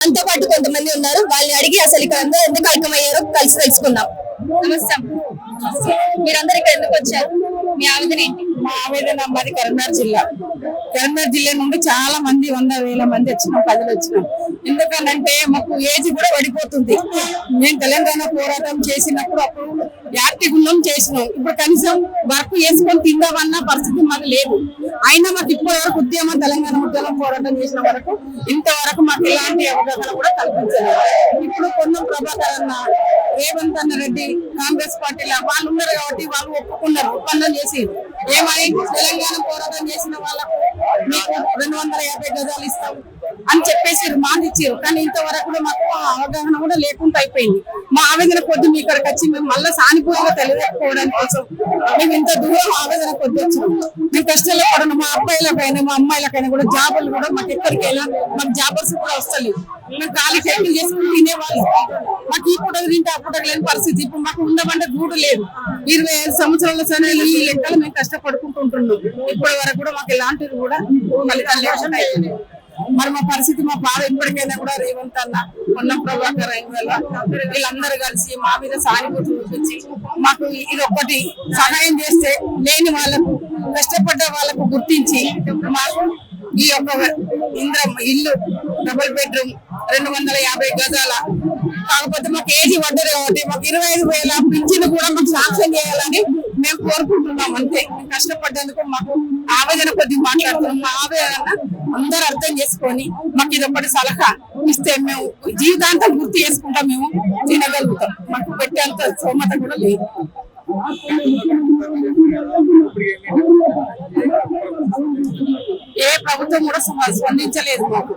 మనతో పాటు కొంతమంది ఉన్నారు. వాళ్ళని అడిగి అసలు ఇక్కడ అందరూ ఎందుకు ఐక్యమయ్యారో కలిసి తెలుసుకుందాం. నమస్తే. మీరందరూ ఇక్కడ ఎందుకు వచ్చారు? మీ ఆవేదన ఏంటి? మా ఆవేదన మాది కరీంనగర్ జిల్లా నుండి చాలా మంది 100,000 మంది వచ్చినాం, ప్రజలు వచ్చినాం. ఎందుకనంటే మాకు ఏజ్ కూడా పడిపోతుంది. మేము తెలంగాణ పోరాటం చేసినప్పుడు అప్పుడు యాక్టివ్గా చేసినాం. ఇప్పుడు కనీసం వర్క్ చేసుకొని తిందామన్న పరిస్థితి మాకు లేదు. అయినా మాకు ఇప్పటి వరకు తెలంగాణ ఉద్యమం పోరాటం చేసిన వరకు ఇంతవరకు మాకు ఎలాంటి అవగాహన కూడా కల్పించలేదు. ఇప్పుడు పొన్నం ప్రభాకర్ అన్న, రేవంత్ అన్న రెడ్డి కాంగ్రెస్ పార్టీలో వాళ్ళు ఉన్నారు కాబట్టి వాళ్ళు ఒప్పుకున్నారు, ఒప్పందం చేసి ఏమని తెలంగాణ పోరాటం చేసిన వాళ్ళకు మీకు 250 గజాలు ఇస్తాం అని చెప్పేసి మాట ఇచ్చారు. కానీ ఇంతవరకు కూడా మాకు అవగాహన కూడా లేకుండా అయిపోయింది. మా ఆవేదన కొద్ది మీ ఇక్కడికి వచ్చి మేము మళ్ళీ సానుకూలంగా తెలియకపోవడం కోసం మేము ఇంత దూరం ఆవేదన కొద్ది వచ్చాము. మేము కష్టాల్లో పడను. మా అబ్బాయిలకైనా మా అమ్మాయిలకైనా కూడా జాబులు కూడా మాకు ఎక్కడికైనా మాకు జాబర్స్ కూడా వస్తలేవు. మేము ఖాళీ టైపులు చేసుకుని తినేవాళ్ళు. మాకు ఇప్పుడు తింటే అప్పుడు లేని పరిస్థితి. ఇప్పుడు మాకు ఉండమంటే గూడు లేదు. 25 సంవత్సరాల సరే ఈ లెక్కలు మేము కష్టపడుకుంటుంటున్నాం. ఇప్పటి వరకు కూడా మాకు ఎలాంటిది కూడా ఫలితాలు లేకుండా. మరి మా పరిస్థితి, మా బాధ ఇప్పటికైనా కూడా రేవంత్ అన్న, పొన్నం ప్రభాకర్ వీళ్ళందరూ కలిసి మా మీద సానుభూతి చూపించి మాకు ఇది ఒక్కటి సహాయం చేస్తే, లేని వాళ్ళకు కష్టపడ్డ వాళ్ళకు గుర్తించి మాకు ఈ యొక్క ఇల్లు డబుల్ బెడ్రూమ్ 250 గజాల, కాకపోతే మాకు ఏజీ పడ్డది కాబట్టి మాకు 25,000 పింఛను కూడా మాకు సాంక్షన్ చేయాలని మేము కోరుకుంటున్నాం. అంతే. కష్టపడ్డందుకు మాకు ఆవేదన కొద్ది మాట్లాడుతున్నాం. మా ఆవేదన అందరూ అర్థం చేసుకొని మాకు ఇది ఒకటి సలహా ఇస్తే మేము జీవితాంతం గుర్తు చేసుకుంటాం, మేము తినగలుగుతాం. మాకు పెట్టేంత స్తోమత కూడా లేదు. ఏ ప్రభుత్వం కూడా స్పందించలేదు మాకు.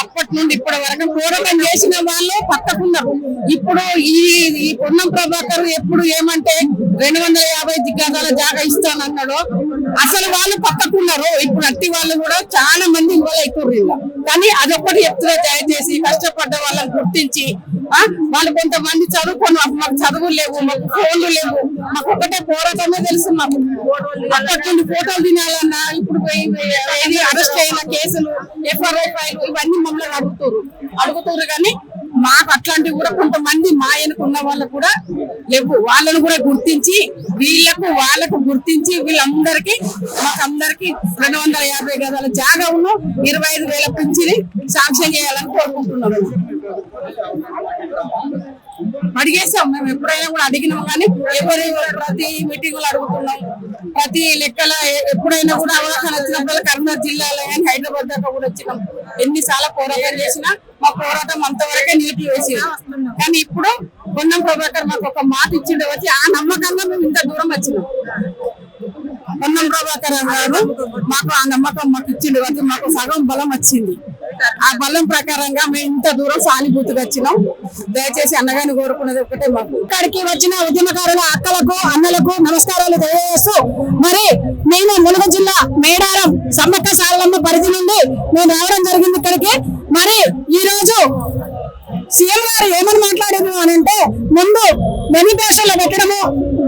అప్పటి నుండి ఇప్పటి వరకు పోరాటం చేసిన వాళ్ళు పక్కకున్నారు. ఇప్పుడు ఈ పొన్నం ప్రభాకర్ ఎప్పుడు ఏమంటే 250 గజాల జాగా ఇస్తానన్నాడు, అసలు వాళ్ళు పక్కకున్నారు. ఇప్పుడు అట్టి వాళ్ళు కూడా చాలా మంది ఇవాళ ఎక్కువ. కానీ అదొక్కటి చెప్తున్నా, దయచేసి కష్టపడ్డ వాళ్ళని గుర్తించి వాళ్ళు కొంతమంది చదువుకొని మాకు చదువులు లేవు, మాకు ఫోన్లు లేవు, మాకు ఒకటే పోరాటమే తెలుసు. మాకు అప్పటి నుండి ఫోటోలు తినాలన్నా ఇప్పుడు అరెస్ట్ అయిన కేసులు, ఎఫ్ఐఆర్ ఫైలు ఇవన్నీ మమ్మల్ని అడుగుతారు. కానీ మాకు అట్లాంటివి కూడా కొంతమంది మా ఎన్నుకున్న వాళ్ళకు కూడా లేవు. వాళ్ళను కూడా గుర్తించి వాళ్ళకు గుర్తించి వీళ్ళందరికీ మాకందరికి 250 గజాల జాగా ఉన్న 25,000 పింఛని శాంక్షన్ చేయాలని కోరుకుంటున్నాము. అడిగేసాం, మేము ఎప్పుడైనా కూడా అడిగినాం. కానీ ప్రతి మీటింగ్ లో అడుగుతున్నాం, ప్రతి లెక్కల ఎప్పుడైనా కూడా అవగాహన వచ్చినప్పుడు కరీంనగర్ జిల్లాలో కానీ హైదరాబాద్ దాకా కూడా వచ్చినాం. ఎన్నిసార్లు పోరాటం చేసినా మా పోరాటం అంతవరకే నిలిపి వేసి. కానీ ఇప్పుడు పొన్నం ప్రభాకర్ మాకు ఒక మాట ఇచ్చిండే వచ్చి ఆ నమ్మకంగా మేము ఇంత దూరం వచ్చినాం. పొన్నం ప్రభాకర్ గారు మాకు ఆ నమ్మకం మాకు ఇచ్చిండే వచ్చి మాకు సగం బలం వచ్చింది. ఆ బలం ప్రకారంగా మేము ఇంత దూరం సానుభూతిగా వచ్చినాం. దయచేసి అన్నగారిని కోరుకునేది ఒకటే, మాకు ఇక్కడికి వచ్చిన ఉద్యమకారుల అక్కలకు అన్నలకు నమస్కారాలు తెలియజేస్తూ, మరి మేము ములుగు జిల్లా మేడారం సమ్మక్క సారలమ్మ పరిధి నుండి మేము రావడం జరిగింది ఇక్కడికి. మరి ఈ రోజు సీఎం గారు ఏమని మాట్లాడారు అని అంటే, ముందు మేనిఫెస్టోలో పెట్టడము,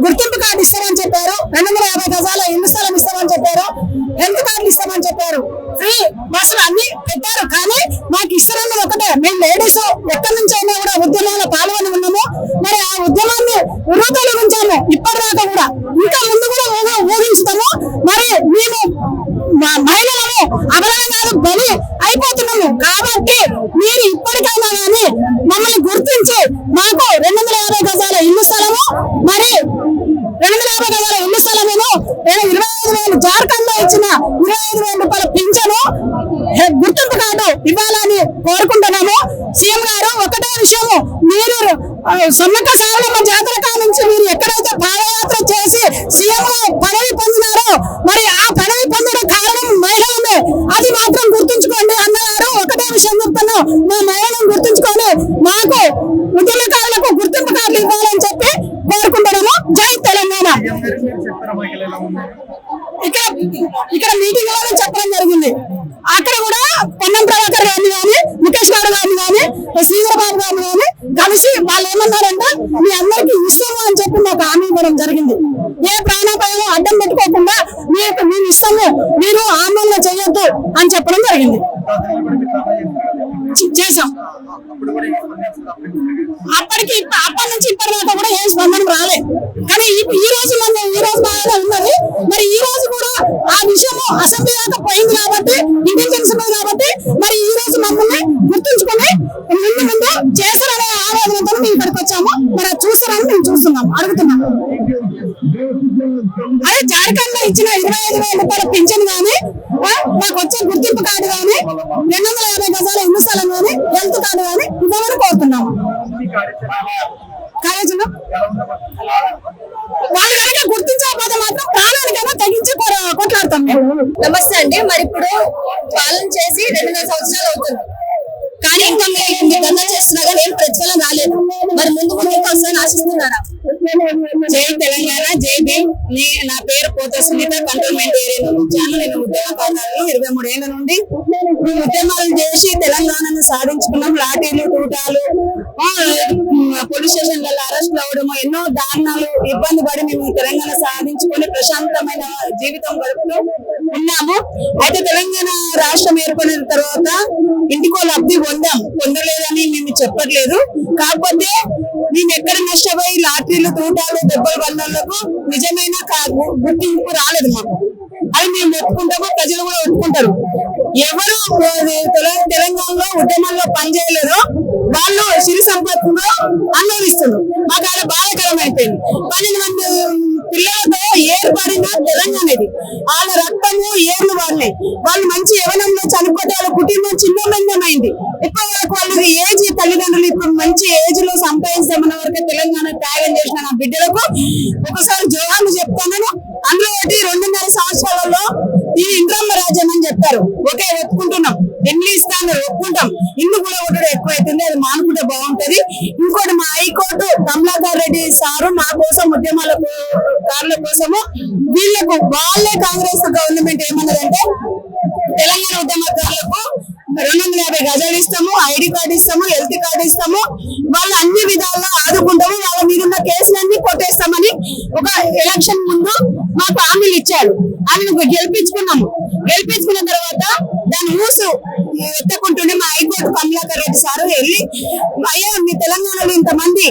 గుర్తింపు కార్డు ఇస్తామని చెప్పారు, 250 గజాల ఇల్లు స్థలం ఇస్తామని చెప్పారు, హెల్త్ కార్డులు ఇస్తామని చెప్పారు, ఫ్రీ బస్సులు అన్ని పెట్టారు. కానీ మాకు ఇస్తారన్నది ఒకటే, మేము లేడీస్ ఎక్కడి నుంచి అయినా కూడా ఉద్యమాల్లో పాల్గొని ఉన్నాము. మరి ఆ ఉద్యమాన్ని ఉరుతొలగించాము. ఇప్పటిదాకా కూడా ఇంకా ముందు కూడా ఊహించుతాము. మరి మేము మహిళలను అబలంగా బలి అయిపోతున్నాము. కాబట్టి మీరు ఇప్పటికైనా కానీ మమ్మల్ని గుర్తించి మాకు 250 గజాల ఇల్లు స్థలము, మరి 250 గజాల ఇల్లు స్థలమును 25,000 జార్ఖండ్ లో ఇచ్చిన 25,000 రూపాయల పింఛను, గుర్తింపు కార్డు ఇవ్వాలని కోరుకుంటున్నాము. సీఎం గారు ఒకటే విషయము, మీరు సమ్మక్క సారలమ్మ జాతర కానించి మీరు ఎక్కడైతే పాదయాత్ర చేసి సీఎం పదవి పొందినారో, మరి ఆ పదవి పొందడం కారణం మహిళలమే, అది మాత్రం గుర్తుంచుకోండి అన్నారు. ఒకటే విషయం చెప్తున్నాం, మా మహిళలను గుర్తుంచుకొని మాకు ఉద్యమకారులకు గుర్తింపు కార్డులు ఇవ్వాలని చెప్పి కోరుకుంటున్నాము. జై తెలంగాణ. ఇక్కడ మీటింగ్ లో చెప్పడం జరిగింది. అక్కడ కూడా పొన్నం ప్రభాకర్ గారిని కానీ లోకేష్ గారు గారిని కానీ శ్రీధర్ బాబు గారిని కానీ కలిసి వాళ్ళు ఏమన్నారంటే మీ అందరికీ ఇస్తాము అని చెప్పి మాకు హామీ ఇవ్వడం జరిగింది. ఏ ప్రాణాపాయం అడ్డం పెట్టుకోకుండా మేము ఇస్తాము, మీరు ఆందోళన చేయొద్దు అని చెప్పడం జరిగింది. చేసాం. అప్పటి నుంచి ఇప్పటిదాకా కూడా ఏ స్పందన రాలే. కానీ ఈ రోజు బాగా ఉన్నది. మరి ఈ రోజు కూడా ఆ విషయం అసెంబ్లీ దాకా పోయింది కాబట్టి, ఇంటెలిజెన్స్ ఉన్నది కాబట్టి, మరి ఈ రోజు మమ్మల్ని గుర్తుంచుకొని ముందు చేస్తారనే ఆలోచనతో మేము ఇక్కడికి వచ్చాము. మరి అది చూస్తారని మేము చూస్తున్నాం, అడుగుతున్నాము. అదే జార్ఖండ్ లో ఇచ్చిన 25,000 రూపాయల పింఛన్ గానీ, మాకు వచ్చే గుర్తింపు కార్డు గానీ, 250 గజాల ఇల్లు స్థలం గానీ, హెల్త్ కార్డు గానీ ఇవ్వమని కోరుతున్నాము. కార్యాచరణ వాళ్ళు కనుక గుర్తించకపోతే మాత్రం ప్రాణానికైనా తగ్గించి కొట్లాడతాం మేము. నమస్తే అండి. మరి ఇప్పుడు పాలన చేసి 2.5 సంవత్సరాలు అవుతుంది. కానీ ఇంకా మీరు దందా చేస్తున్నా కానీ ఏం ప్రతిఫలం రాలేదు. మరి ముందు వస్తాయని ఆశిస్తున్నారా? జై తెలంగాణ, జై భీమ్. నా పేరు పోత సునీత. కంటోన్మెంట్ ఏరియా వచ్చాను. నేను ఉద్యమకారులను 23 ఏళ్ల నుండి ఉద్యమాలు చేసి తెలంగాణను సాధించుకున్నాం. లాఠీలు, తూటాలు, పోలీస్ స్టేషన్లలో అరెస్టులు అవడము, ఎన్నో దారుణాలు ఇబ్బంది పడి మేము తెలంగాణ సాధించుకొని ప్రశాంతమైన జీవితం గడుపుతూ ఉన్నాము. అయితే తెలంగాణ రాష్ట్రం ఏర్పడిన తర్వాత ఇంటికో లబ్ధి పొందలేదని మేము చెప్పట్లేదు. కాకపోతే మేము ఎక్కడ నష్టపోయి లాటరీలు, తూటాలు, దెబ్బల వల్లలకు నిజమైన గుర్తింపు రాలేదు మాకు. అది మేము ఒప్పుకుంటాము, ప్రజలు కూడా ఒప్పుకుంటారు. ఎవరు తెలంగాణలో ఉద్యమంలో పనిచేయలేదో వాళ్ళు సిరి సంపత్తులో అనుభవిస్తున్నారు. మాకు ఆడ బాధాకరమైపోయింది. 12 మంది పిల్లలతో ఏర్పడిన తెలంగాణ ఇది. వాళ్ళ రక్తము ఏర్లు వాళ్ళే. వాళ్ళు మంచి యవనంలో చనిపోతే వాళ్ళ కుటుంబం చిన్నమైంది. ఇప్పటి వరకు వాళ్ళకి ఏజ్ తల్లిదండ్రులు ఇప్పుడు మంచి ఏజ్ లో సంపాదించామన్న వరకు తెలంగాణ త్యాగం చేసిన నా బిడ్డలకు ఒకసారి జవాబు చెప్తానని. అందులో ఒకటి 2.5 సంవత్సరాలలో ఇది ఇంద్రమ్మ రాజ్యం అని చెప్పారు. ఓకే, ఒప్పుకుంటున్నాం. ఎన్ని ఇస్తాను ఒప్పుకుంటాం. ఇల్లు కూడా ఒకటి ఎక్కువైతుంది, అది మానుకుంటే బాగుంటది. ఇంకోటి మా హైకోర్టు కమలాకర్ రెడ్డి సారు మా కోసం ఉద్యమాల కోసము వీళ్ళకు వాళ్ళే కాంగ్రెస్ గవర్నమెంట్ ఏమన్నదంటే తెలంగాణ ఉద్యమకారులకు 250 గజాలు ఇస్తాము, ఐడి కార్డు ఇస్తాము, హెల్త్ కార్డు ఇస్తాము, వాళ్ళు అన్ని విధాల్లో ఆదుకుంటాము, వాళ్ళ మీద ఉన్న కేసులన్నీ కొట్టేస్తామని ఒక ఎలక్షన్ ముందు మాకు హామీలు ఇచ్చారు. ఆమెను గెలిపించుకున్నాము. గెలిపించుకున్న తర్వాత దాని ఊసు ఎత్తకుంటుండే మా హైకోర్టు కమలాకర్ రెడ్డి సారు వెళ్ళి, అయ్యా మీ తెలంగాణలో ఇంతమంది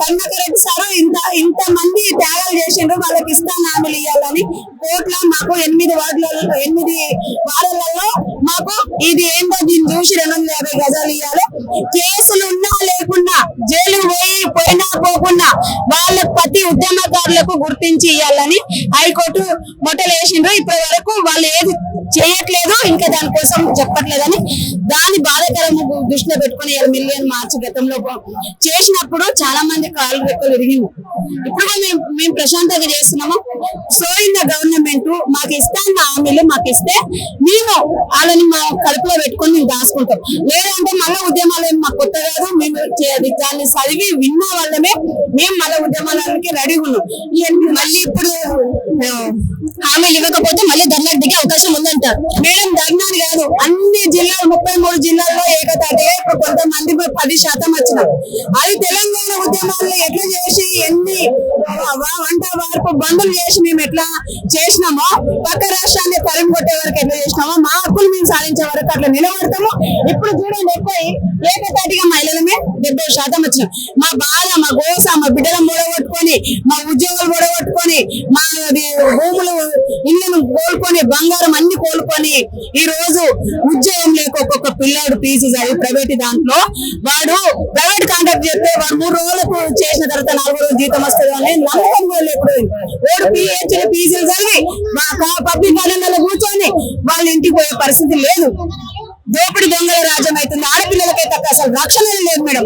కమలాకర్ రెడ్డి సారు ఇంతమంది త్యాగాలు చేసిండ్రు, వాళ్ళకి ఇస్తాను హామీలు ఇవ్వాలని కోర్టులో మాకు 8 వారాలలో మాకు ఇది ఏంటో దీన్ని చూసి 250 గజాలు ఇవ్వాలి. కేసులు ఉన్నా లేకున్నా, జైలు పోయినా పోకున్నా వాళ్ళకు ప్రతి ఉద్యమకారులకు గుర్తించి ఇవ్వాలని హైకోర్టు మొట్టలు వేసిండ్రు. ఇప్పటి వరకు వాళ్ళు ఏది చేయట్లేదు, ఇంకా దానికోసం చెప్పట్లేదని దాన్ని బాధాకరము దృష్టిలో పెట్టుకుని 1 మార్చి గతంలో చేసినప్పుడు చాలా మంది కాళ్ళు రెక్కలు విరిగింది. ఇప్పుడు మేము ప్రశాంతంగా చేస్తున్నాము. సో ఇన్ ద గవర్నమెంట్ మాకు ఇస్తాన్న హామీలు మాకు ఇస్తే మేము వాళ్ళని మా కడుపులో పెట్టుకొని మేము దాచుకుంటాం. లేదంటే మళ్ళీ ఉద్యమాలు మాకు కొత్త కాదు. మేము దాన్ని చదివి విన్న వాళ్ళమే మేము మళ్ళీ ఉద్యమాలకి రెడీగా ఉన్నాం. మళ్ళీ ఇప్పుడు హామీలు ఇవ్వకపోతే మళ్ళీ ధర్నాకు దిగే అవకాశం ఉందంటారు. మేడం ధర్నాని కాదు, అన్ని జిల్లాలు 33 జిల్లాల్లో ఏకతాటిగా ఇప్పుడు కొంతమంది 10% వచ్చినాం. అది తెలంగాణ ఉద్యమాల్లో ఎట్లా చేసి ఎన్ని వంట వార్పు బంధులు చేసి మేము ఎట్లా చేసినామో, పక్క రాష్ట్రాన్ని తరిమి కొట్టే వరకు ఎట్లా చేసినామో, మా హక్కులు మేము సాధించే వరకు అట్లా నిలబడతాము. ఇప్పుడు చూడండి, ఏకతాటిగా మహిళలమే 70% వచ్చినాం. మా బాధ, మా గోస, మా బిడ్డలను మూడగొట్టుకొని, మా ఉద్యోగాలు మూడగొట్టుకొని, మా భూములు ఇళ్లను కోలుకొని, బంగారం అన్ని కోలుకొని, ఈ రోజు ఉద్యోగం లేక ఒక్కొక్క పిల్లాడు పీజీ చదివి ప్రైవేట్ దాంట్లో వాడు ప్రైవేట్ కాంట్రాక్ట్ చేస్తే వాడు 3 రోజులకు చేసిన తర్వాత 4వ రోజు జీతం వస్తుంది అని నమ్మకం లేకుండా వాడు పిహెచ్డి పీజీలు చదివి పబ్లిక్ గార్డెన్లలో కూర్చొని వాళ్ళ ఇంటికి పోయే పరిస్థితి లేదు. దోపిడి దొంగల రాజ్యం అవుతుంది. ఆడపిల్లలకైతే అసలు రక్షణ లేదు మేడం.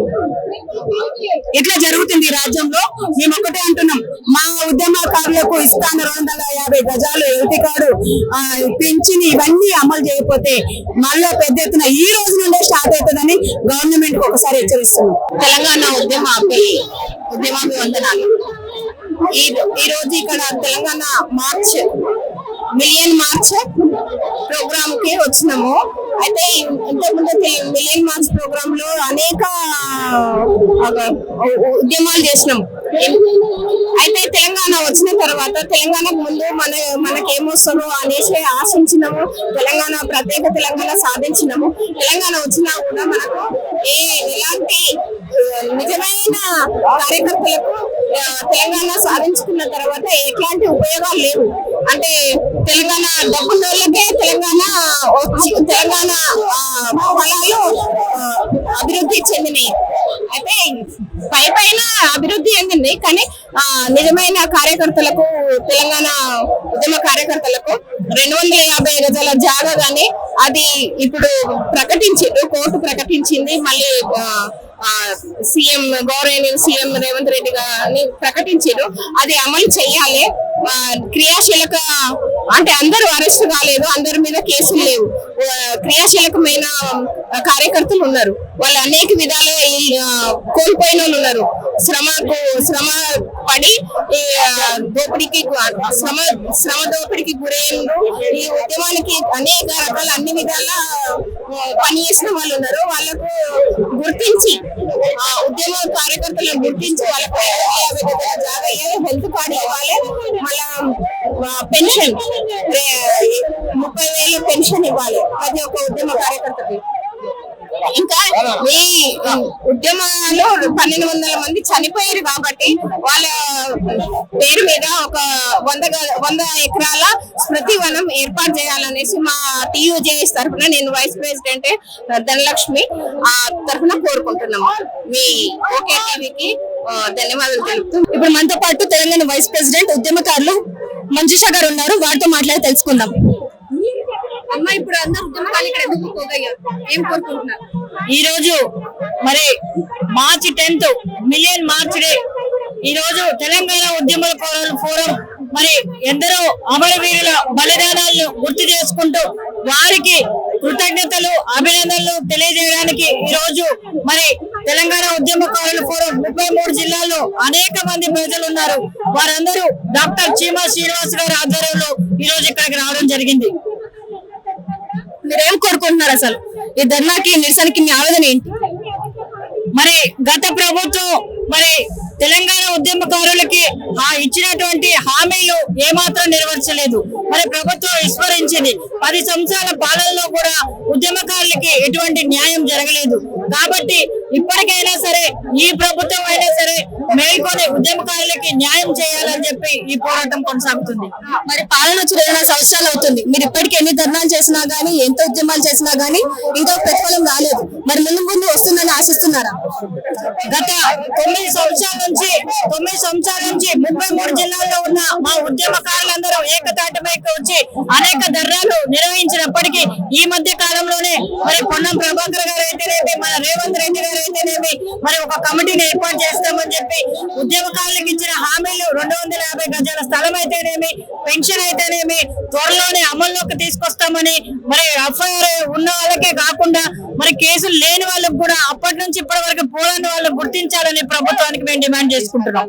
ఇట్లా జరుగుతుంది ఈ రాజ్యంలో. మేము ఒకటే అంటున్నాం, మా ఉద్యమకారులకు ఇస్తాను 250 గజాలు, హెల్త్ కార్డు, పింఛన్ ఇవన్నీ అమలు చేయకపోతే మళ్ళీ పెద్ద ఎత్తున ఈ రోజు నుండే స్టార్ట్ అవుతుందని గవర్నమెంట్ కు ఒకసారి హెచ్చరిస్తున్నాం. తెలంగాణ ఉద్యమాభివందనాలు. ఈ రోజు ఇక్కడ తెలంగాణ మిలియన్ మార్చ్ ప్రోగ్రామ్ కి వచ్చినాము. అయితే ఇంతకుముందు మిలియన్ మార్క్స్ ప్రోగ్రామ్ లో అనేక ఉద్యమాలు చేసినాం. అయితే తెలంగాణ వచ్చిన తర్వాత తెలంగాణకు ముందు మనకేమొస్తుందో అనేసి ఆశించినాము. తెలంగాణ ప్రత్యేక తెలంగాణ సాధించినాము. తెలంగాణ వచ్చినా కూడా మనకు ఎలాంటి నిజమైన కార్యకర్తలకు తెలంగాణ సాధించుకున్న తర్వాత ఎట్లాంటి ఉపయోగాలు లేవు. అంటే తెలంగాణ డబ్బులకే తెలంగాణ ఫలాలు అభివృద్ధి చెందినాయి. అయితే పైన అభివృద్ధి చెందింది, కానీ నిజమైన కార్యకర్తలకు తెలంగాణ ఉద్యమ కార్యకర్తలకు 250 గజాల జాగా గాని అది ఇప్పుడు ప్రకటించింది, కోర్టు ప్రకటించింది. మళ్ళీ గౌరవనీయులు సీఎం రేవంత్ రెడ్డి గారిని ప్రకటించారు. అది అమలు చేయాలి. క్రియాశీలక అంటే అందరూ అరెస్ట్ కాలేదు, అందరి మీద కేసులు లేవు. క్రియాశీలకమైన కార్యకర్తలు ఉన్నారు. వాళ్ళు అనేక విధాలు కోల్పోయిన వాళ్ళు ఉన్నారు. శ్రమ పడి దోపిడీకి శ్రమ దోపిడీకి గురైన ఈ ఉద్యమానికి అనేక రకాల అన్ని విధాల పనిచేసిన వాళ్ళు ఉన్నారు. వాళ్ళకు గుర్తించి ఉద్యమ కార్యకర్తలను గుర్తించి వాళ్ళకు 50 గజాల జాగా ఇవ్వాలి, హెల్త్ కార్డు ఇవ్వాలి, మళ్ళా పెన్షన్ 30,000 పెన్షన్ ఇవ్వాలి ప్రతి ఒక్క ఉద్యమ కార్యకర్తకి. ఇంకా ఈ ఉద్యమాలు 1,200 మంది చనిపోయారు కాబట్టి వాళ్ళ పేరు మీద ఒక 100 ఎకరాల స్మృతి వనం ఏర్పాటు చేయాలనేసి మా టీయూజేఎస్ తరఫున, నేను వైస్ ప్రెసిడెంట్ ధనలక్ష్మి తరఫున కోరుకుంటున్నాము. మీ ఓకే టీవీకి ధన్యవాదాలు తెలుపుతూ ఇప్పుడు మనతో పాటు తెలంగాణ వైస్ ప్రెసిడెంట్ ఉద్యమకారులు మంజుష గారు ఉన్నారు. వారితో మాట్లాడి తెలుసుకుందాం. అమ్మ, ఇప్పుడు అందరూ ఉద్యమకాలు ఇక్కడ ఎందుకు పోగయ్యారు, ఏం కోరుకుంటున్నారు? ఈ రోజు మరి మార్చి 10th మిలియన్ మార్చ్ డే. ఈ రోజు తెలంగాణ ఉద్యమకారుల ఫోరం మరి ఎందరో అమరవీరుల బలిదానాలను గుర్తు చేసుకుంటూ వారికి కృతజ్ఞతలు అభినందనలు తెలియజేయడానికి ఈ రోజు మరి తెలంగాణ ఉద్యమకారుల ఫోరం 33 జిల్లాల్లో అనేక మంది ప్రజలు ఉన్నారు. వారందరూ డాక్టర్ చీమా శ్రీనివాస్ గారి ఆధ్వర్యంలో ఈ రోజు ఇక్కడికి రావడం జరిగింది. మీరేం కోరుకుంటున్నారు? అసలు ఈ ధర్నాకి నిరసనకి మీ ఆవేదన ఏంటి? మరి గత ప్రభుత్వం మరి తెలంగాణ ఉద్యమకారులకి ఇచ్చినటువంటి హామీలు ఏమాత్రం నెరవేర్చలేదు. మరి ప్రభుత్వం విస్మరించింది. 10 సంవత్సరాల పాలనలో కూడా ఉద్యమకారులకి ఎటువంటి న్యాయం జరగలేదు. కాబట్టి ఇప్పటికైనా సరే ఈ ప్రభుత్వం అయినా సరే మేల్కొని ఉద్యమకారులకి న్యాయం చేయాలని చెప్పి ఈ పోరాటం కొనసాగుతుంది. మరి పాలన వచ్చి 20 సంవత్సరాలు అవుతుంది. మీరు ఇప్పటికి ఎన్ని ధర్నాలు చేసినా గానీ, ఎంత ఉద్యమాలు చేసినా గానీ ఇంకా ప్రతిఫలం రాలేదు. మరి ముందు వస్తుందని ఆశిస్తున్నారా? గత 9 సంవత్సరాల నుంచి 33 జిల్లాల్లో ఉన్న మా ఉద్యమకారులందరూ ఏకతాటిపైకి వచ్చి అనేక ధర్నాలు నిర్వహించినప్పటికీ ఈ మధ్య కాలంలోనే మరి పొన్నం ప్రభాకర్ గారు అయితేనేమి, మన రేవంత్ రెడ్డి గారు అయితేనేమి మరి ఒక కమిటీని ఏర్పాటు చేస్తామని చెప్పి ఉద్యమకారులకు ఇచ్చిన హామీలు 250 గజాల స్థలం అయితేనేమి, పెన్షన్ అయితేనేమి త్వరలోనే అమల్లోకి తీసుకొస్తామని, మరి ఎఫ్ఐఆర్ ఉన్న వాళ్ళకే కాకుండా మరి కేసులు లేని వాళ్ళకు కూడా అప్పటి నుంచి ఇప్పటి వరకు పోరాని వాళ్ళు గుర్తించాలని ప్రభుత్వానికి మేము డిమాండ్ చేసుకుంటున్నాం.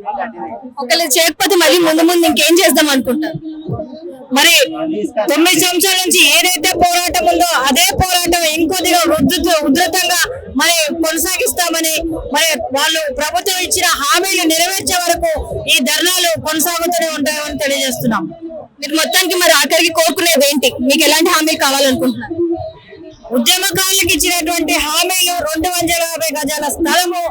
ఒకళ్ళు చేయకపోతే మళ్ళీ ముందు ఇంకేం చేద్దాం అనుకుంటారు? మరి 9 సంవత్సరాల నుంచి ఏదైతే పోరాటం ఉందో అదే పోరాటం ఇంకొద్దిగా ఉధృతంగా మరి కొనసాగిస్తామని, మరి వాళ్ళు ప్రభుత్వం ఇచ్చిన హామీలు నెరవేర్చే వరకు ఈ ధర్నాలు కొనసాగుతూనే ఉంటాయని తెలియజేస్తున్నాం. మీరు మొత్తానికి మరి ఆఖరికి కోరుకునేది ఏంటి? మీకు ఎలాంటి హామీలు కావాలనుకుంటున్నారు? ఉద్యమకారులకు ఇచ్చినటువంటి హామీలు 250 గజాల స్థలము,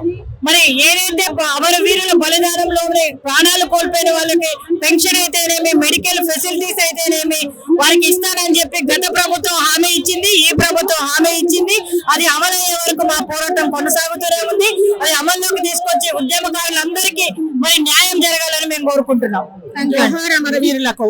మరి ఏదైతే అమరవీరుల బలిదానంలో ప్రాణాలు కోల్పోయిన వాళ్ళకి పెన్షన్ అయితేనేమి, మెడికల్ ఫెసిలిటీస్ అయితేనేమి వారికి ఇస్తానని చెప్పి గత ప్రభుత్వం హామీ ఇచ్చింది, ఈ ప్రభుత్వం హామీ ఇచ్చింది. అది అమలయ్యే వరకు మా పోరాటం కొనసాగుతూనే ఉంది. అది అమల్లోకి తీసుకొచ్చి ఉద్యమకారులందరికీ మరి న్యాయం జరగాలని మేము కోరుకుంటున్నాం. అమరవీరులకు